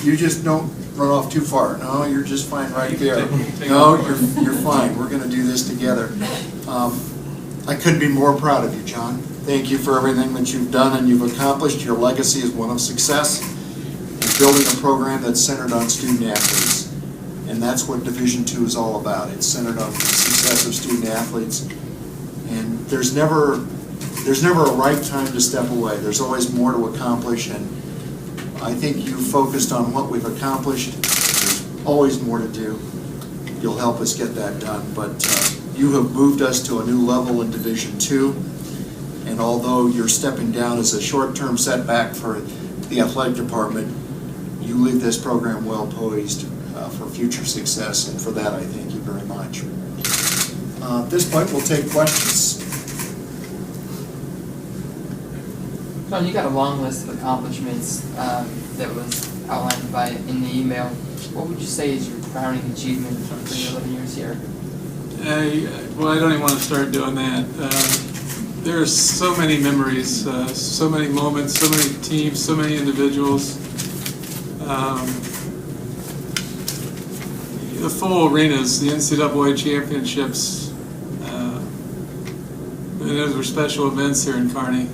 you just don't run off too far. No, you're just fine right there. No, you're fine. We're going to do this together. I couldn't be more proud of you, Jon. Thank you for everything that you've done and you've accomplished. Your legacy is one of success and building a program that's centered on student athletes. And that's what Division II is all about. It's centered on the success of student athletes. And there's never a right time to step away. There's always more to accomplish, and I think you focused on what we've accomplished. There's always more to do. You'll help us get that done. But you have moved us to a new level in Division II, and although you're stepping down as a short-term setback for the athletic department, you leave this program well poised for future success, and for that I thank you very much. At this point, we'll take questions. Jon, you got a long list of accomplishments that was outlined in the email. What would you say is your crowning achievement for your 11 years here? Well, I don't even want to start doing that. There are so many memories, so many moments, so many teams, so many individuals. The full arenas, the NCAA championships, and those were special events here in Kearney.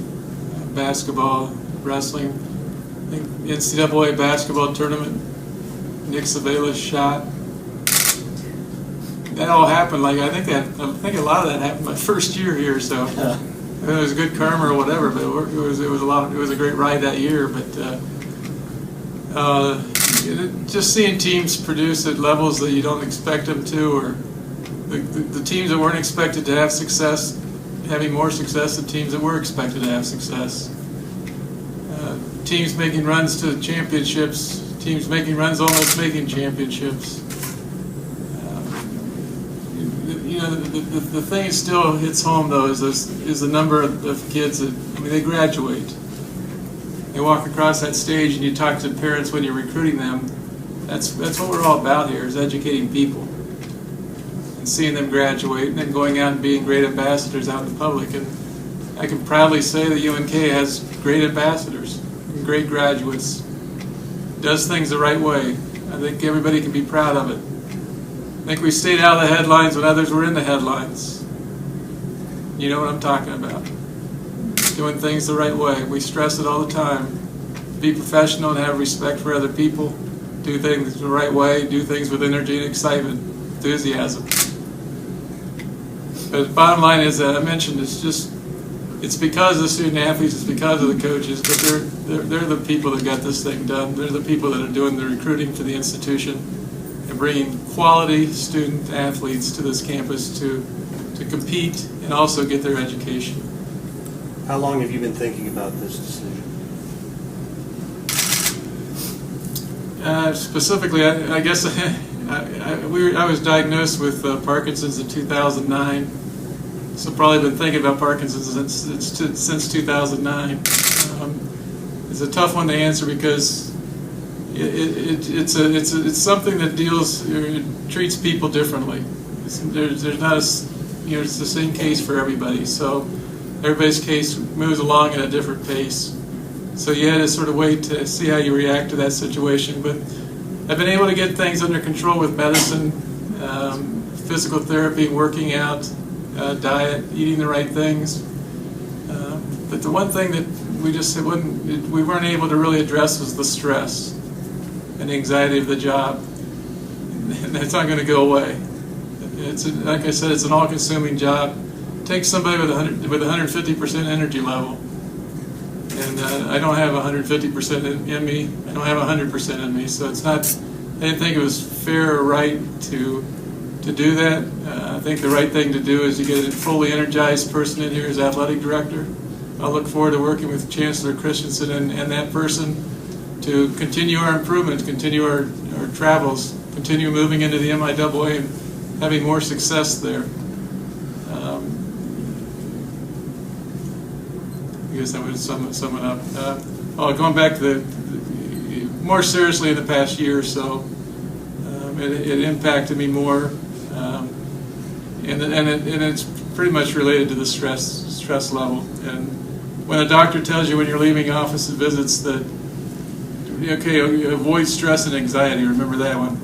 Basketball, wrestling, I think the NCAA basketball tournament, Nick Savella's shot. That all happened. I think a lot of that happened my first year here. So it was good karma or whatever. But it was a great ride that year. But just seeing teams produce at levels that you don't expect them to, or the teams that weren't expected to have success having more success than teams that were expected to have success. Teams making runs to championships, teams making runs almost making championships. The thing that still hits home though is the number of kids that, they graduate. They walk across that stage and you talk to parents when you're recruiting them. That's what we're all about here, is educating people. And seeing them graduate and then going out and being great ambassadors out in the public. And I can proudly say that UNK has great ambassadors, and great graduates, does things the right way. I think everybody can be proud of it. I think we stayed out of the headlines when others were in the headlines. You know what I'm talking about. Doing things the right way. We stress it all the time. Be professional and have respect for other people. Do things the right way. Do things with energy and excitement, enthusiasm. But the bottom line is that I mentioned it's because of the student athletes, it's because of the coaches, but they're the people that got this thing done. They're the people that are doing the recruiting for the institution and bringing quality student athletes to this campus to compete and also get their education. How long have you been thinking about this decision? Specifically, I guess I was diagnosed with Parkinson's in 2009. So probably been thinking about Parkinson's since 2009. It's a tough one to answer because it's something that treats people differently. There's not it's the same case for everybody. So everybody's case moves along at a different pace. So you had to sort of wait to see how you react to that situation. But I've been able to get things under control with medicine, physical therapy, working out, diet, eating the right things. But the one thing that we weren't able to really address was the stress and the anxiety of the job. And that's not going to go away. Like I said, it's an all-consuming job. It takes somebody with 150% energy level. And I don't have 150% in me. I don't have 100% in me. So it's not. I didn't think it was fair or right to do that. I think the right thing to do is to get a fully energized person in here as athletic director. I'll look forward to working with Chancellor Kristensen and that person to continue our improvements, continue our travels, continue moving into the MIAA and having more success there. I guess that would sum it up. Going back to more seriously in the past year or so, it impacted me more, and it's pretty much related to the stress level. And when a doctor tells you when you're leaving office visits that okay, avoid stress and anxiety. Remember that one?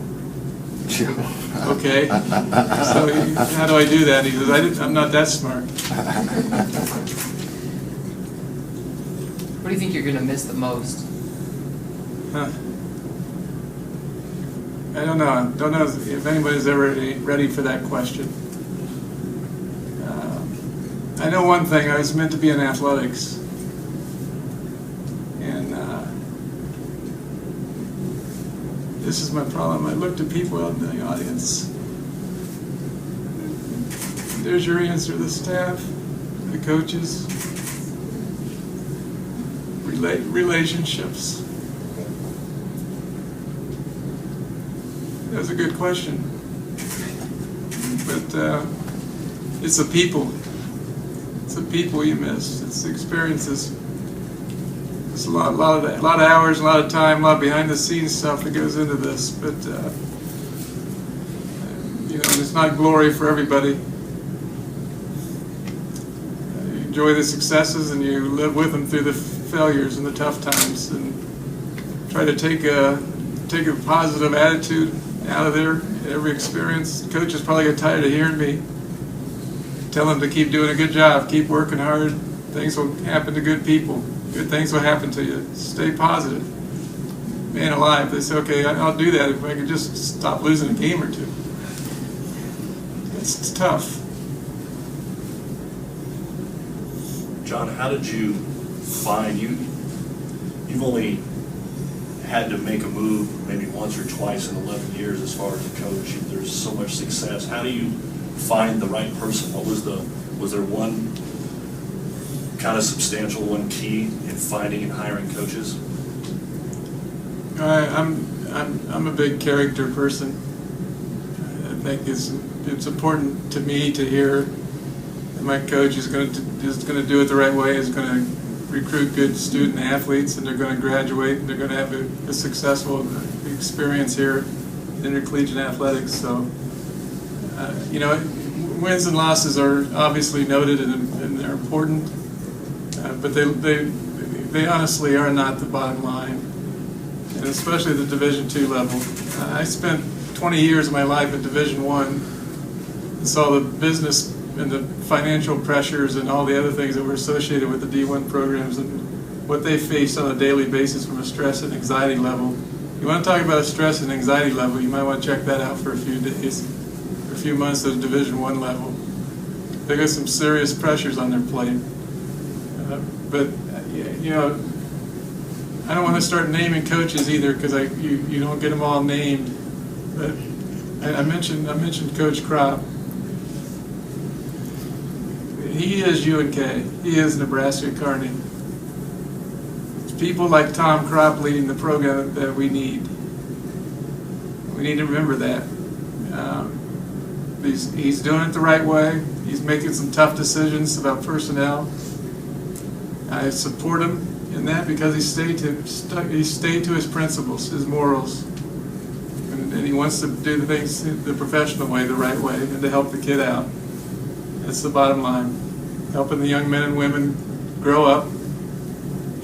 Okay. So how do I do that? He goes, I'm not that smart. What do you think you're going to miss the most? Huh. I don't know. Don't know if anybody's ever ready for that question. I know one thing. I was meant to be in athletics. And this is my problem. I looked at people out in the audience. There's your answer, the staff, the coaches, relationships. That's a good question. But it's the people. It's the people you miss. It's the experiences. It's a lot of hours, a lot of time, a lot of behind-the-scenes stuff that goes into this. But it's not glory for everybody. You enjoy the successes and you live with them through the failures and the tough times, and try to take a positive attitude out of there. Every experience, coaches probably get tired of hearing me tell them to keep doing a good job, keep working hard. Things will happen to good people. Good things will happen to you. Stay positive. Man alive, they say, okay, I'll do that if I can just stop losing a game or two. It's tough. Jon, how did you find you've only had to make a move maybe once or twice in 11 years as far as a coach. There's so much success. How do you find the right person? Was there one kind of substantial, one key in finding and hiring coaches? I'm a big character person. I think it's important to me to hear that my coach is going to do it the right way, is going to recruit good student athletes, and they're going to graduate, and they're going to have a successful experience here in intercollegiate athletics. So, wins and losses are obviously noted and they're important, but they honestly are not the bottom line, and especially the Division II level. I spent 20 years of my life at Division I and saw the business and the financial pressures and all the other things that were associated with the D1 programs and what they face on a daily basis from a stress and anxiety level. You want to talk about a stress and anxiety level, you might want to check that out for a few days, for a few months at a Division I level. They got some serious pressures on their plate. But I don't want to start naming coaches either, because you don't get them all named. But I mentioned Coach Kropp. He is UNK. He is Nebraska Kearney. It's people like Tom Kropp leading the program that we need. We need to remember that. He's doing it the right way. He's making some tough decisions about personnel. I support him in that because he stayed to his principles, his morals, and he wants to do the things the professional way, the right way, and to help the kid out. That's the bottom line. Helping the young men and women grow up,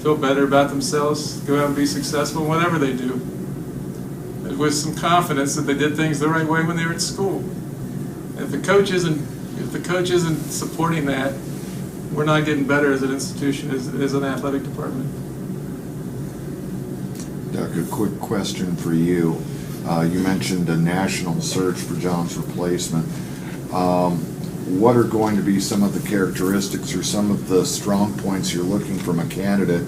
feel better about themselves, go out and be successful in whatever they do, with some confidence that they did things the right way when they were at school. If the coach isn't supporting that, we're not getting better as an institution, as an athletic department. Doug, a quick question for you. You mentioned a national search for Jon's replacement. What are going to be some of the characteristics or some of the strong points you're looking from a candidate,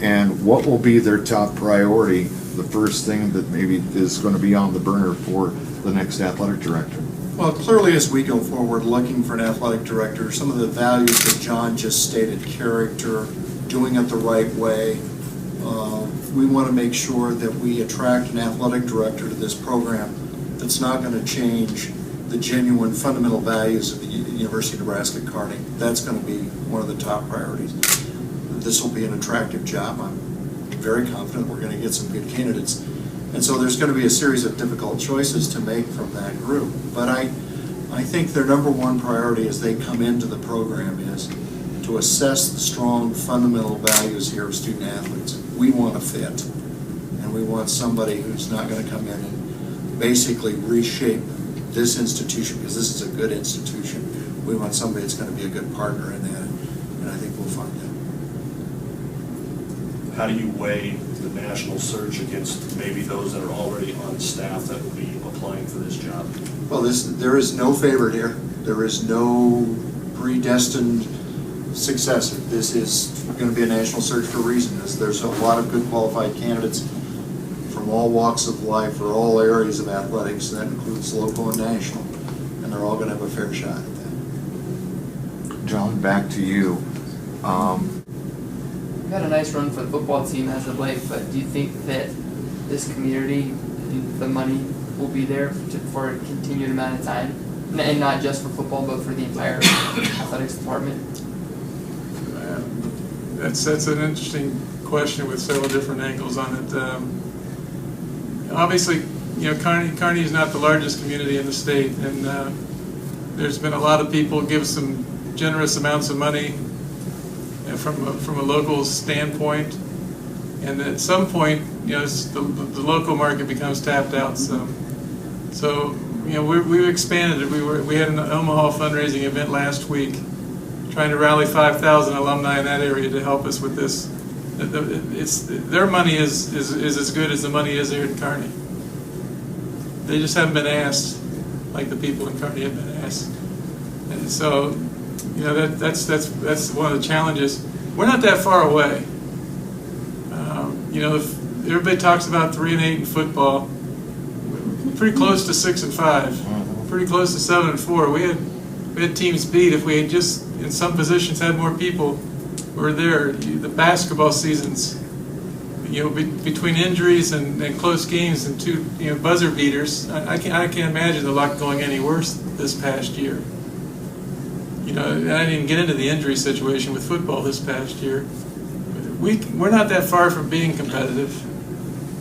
and what will be their top priority, the first thing that maybe is going to be on the burner for the next athletic director? Well, clearly as we go forward looking for an athletic director, some of the values that Jon just stated, character, doing it the right way, we want to make sure that we attract an athletic director to this program that's not going to change the genuine fundamental values of the University of Nebraska Kearney. That's going to be one of the top priorities. This will be an attractive job. I'm very confident we're going to get some good candidates. And so there's going to be a series of difficult choices to make from that group. But I think their number one priority as they come into the program is to assess the strong fundamental values here of student athletes. We want to fit. we want somebody who's not going to come in and basically reshape this institution, because this is a good institution. We want somebody that's going to be a good partner in that, and I think we'll find that. How do you weigh the national search against maybe those that are already on staff that will be applying for this job? Well, there is no favorite here. There is no predestined successor. This is going to be a national search for a reason. There's a lot of good qualified candidates from all walks of life for all areas of athletics. That includes local and national, and they're all going to have a fair shot at that. John, back to you. We've had a nice run for the football team as of late, but do you think that this community, the money will be there for a continued amount of time? And not just for football, but for the entire athletics department? That's an interesting question with several different angles on it. Obviously, Kearney is not the largest community in the state, and there's been a lot of people give some generous amounts of money from a local standpoint, and at some point, the local market becomes tapped out some. So, we've expanded it. We had an Omaha fundraising event last week, trying to rally 5,000 alumni in that area to help us with this. Their money is as good as the money is here in Kearney. They just haven't been asked like the people in Kearney have been asked. And so, that's one of the challenges. We're not that far away. If everybody talks about 3-8 in football, pretty close to 6-5, pretty close to 7-4. We had teams beat if we had just in some positions had more people who were there. The basketball seasons, between injuries and close games and two buzzer beaters, I can't imagine the luck going any worse this past year. I didn't even get into the injury situation with football this past year. We're not that far from being competitive.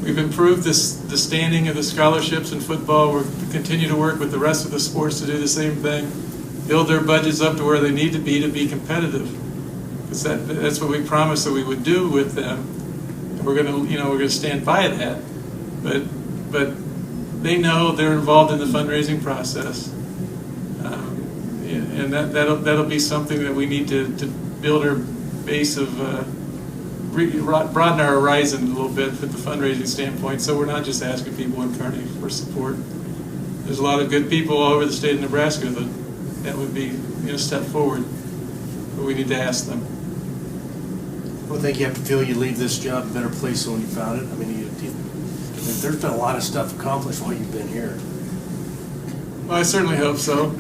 We've improved the standing of the scholarships in football. We continue to work with the rest of the sports to do the same thing, build their budgets up to where they need to be competitive. Because that's what we promised that we would do with them, and we're going to stand by that. But they know they're involved in the fundraising process, and that'll be something that we need to build our base of. Broaden our horizon a little bit from the fundraising standpoint, so we're not just asking people in Kearney for support. There's a lot of good people all over the state of Nebraska that would be step forward, but we need to ask them. Well, I think you have to feel you leave this job a better place than when you found it. I mean, there's been a lot of stuff accomplished while you've been here. Well, I certainly hope so.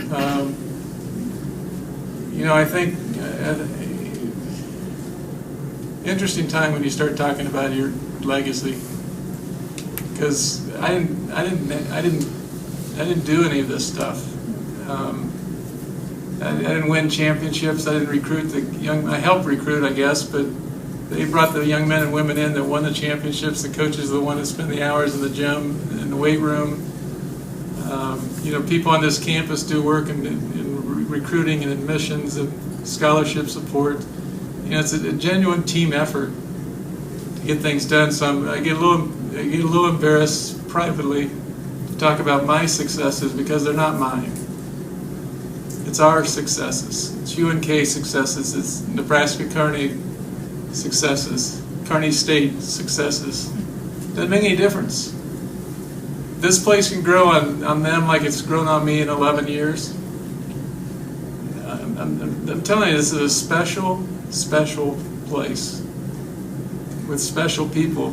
I think. Interesting time when you start talking about your legacy, because I didn't do any of this stuff. I didn't win championships. I didn't recruit the young. I helped recruit, I guess, but they brought the young men and women in that won the championships. The coaches are the one that spend the hours in the gym, in the weight room. People on this campus do work in recruiting and admissions and scholarship support. It's a genuine team effort to get things done. So I get a little embarrassed privately to talk about my successes because they're not mine. It's our successes. It's UNK successes. It's Nebraska Kearney successes. Kearney State successes. Doesn't make any difference. This place can grow on them like it's grown on me in 11 years. I'm telling you, this is a special place with special people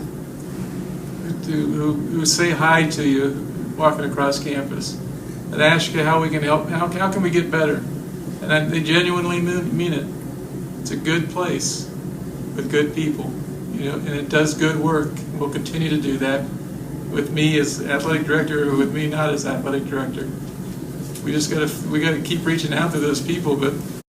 who say hi to you walking across campus and ask you how we can help, how can we get better, and they genuinely mean it. It's a good place with good people, and it does good work. We'll continue to do that with me as athletic director or with me not as athletic director. We got to keep reaching out to those people, but